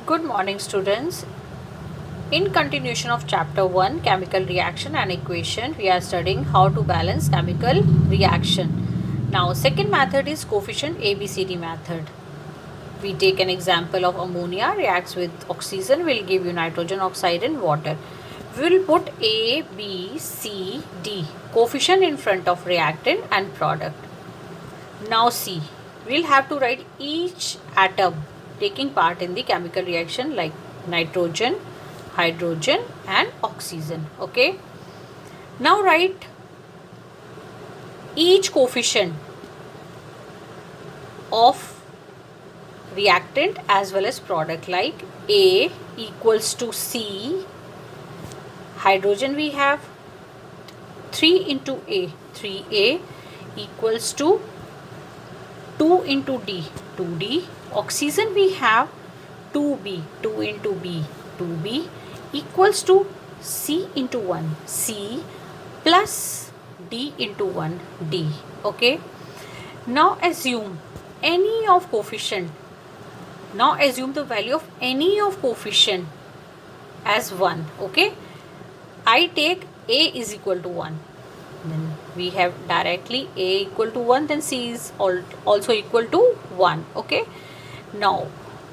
Good morning, students. In continuation of chapter 1, chemical reaction and equation, we are studying how to balance chemical reaction. Now, second method is coefficient ABCD method. We take an example of ammonia reacts with oxygen, will give you nitrogen oxide and water. We will put A, B, C, D coefficient in front of reactant and product. Now see, we'll have to write each atom taking part in the chemical reaction like nitrogen, hydrogen and oxygen. Okay. Now write each coefficient of reactant as well as product, like A equals to C. Hydrogen we have 3 into A, 3A equals to 2 into D, 2D. Oxygen we have 2B, 2 into B, 2B equals to C into 1, C plus D into 1, D. Okay. Now assume any of coefficient. Now assume the value of any of coefficient as 1. Okay. I take A is equal to 1. Then we have directly A equal to 1, then C is also equal to 1. Okay. Now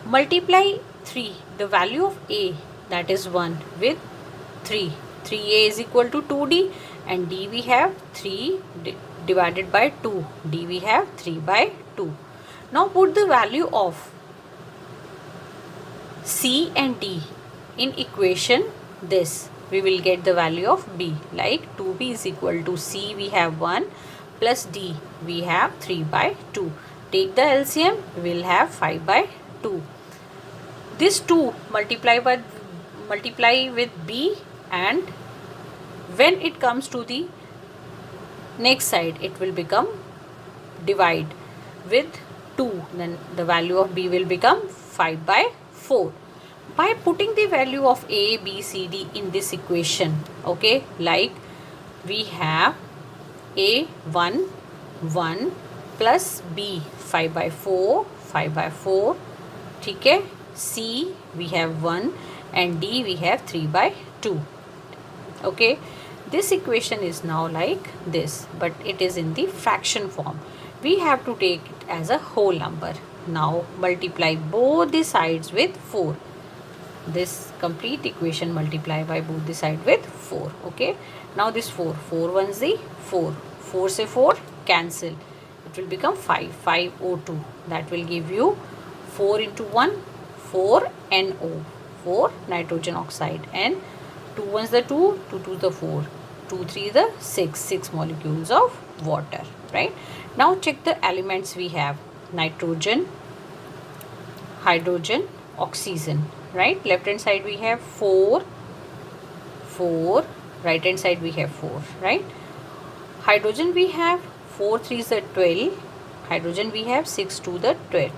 multiply 3, the value of A, that is 1, with 3. 3A is equal to 2D and D we have 3 divided by 2. D we have 3 by 2. Now put the value of C and D in equation this. We will get the value of B, like 2B is equal to C we have 1 plus D we have 3 by 2. Take the LCM, we will have 5 by 2. This 2 multiply with B, and when it comes to the next side it will become divide with 2, then the value of B will become 5 by 4. By putting the value of A, B, C, D in this equation, okay, like we have A 1, 1 plus B 5 by 4, 5 by 4, okay, C we have 1 and D we have 3 by 2. Okay, this equation is now like this, but it is in the fraction form. We have to take it as a whole number. Now multiply both the sides with 4. This complete equation multiply by both the side with 4. Okay. Now this 4 ones the 4. 4 say 4 cancel. It will become 5. 5O2. That will give you 4 into 1 4 NO, 4 nitrogen oxide, and 2 ones the 2, 2 2 the 4, 2 3 the 6 molecules of water. Right. Now check the elements we have: nitrogen, hydrogen, oxygen. Right, left hand side we have 4, right hand side we have 4. Right, hydrogen we have 4 3 is the 12, hydrogen we have 6 2 the 12,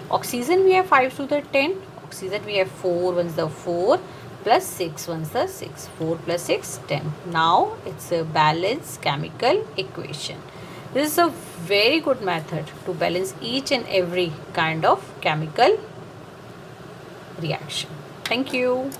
oxygen we have 5 2 the 10, oxygen we have 4 1 the 4 plus 6 1 the 6, 4 plus 6 10. Now it's a balanced chemical equation. This is a very good method to balance each and every kind of chemical reaction. Thank you.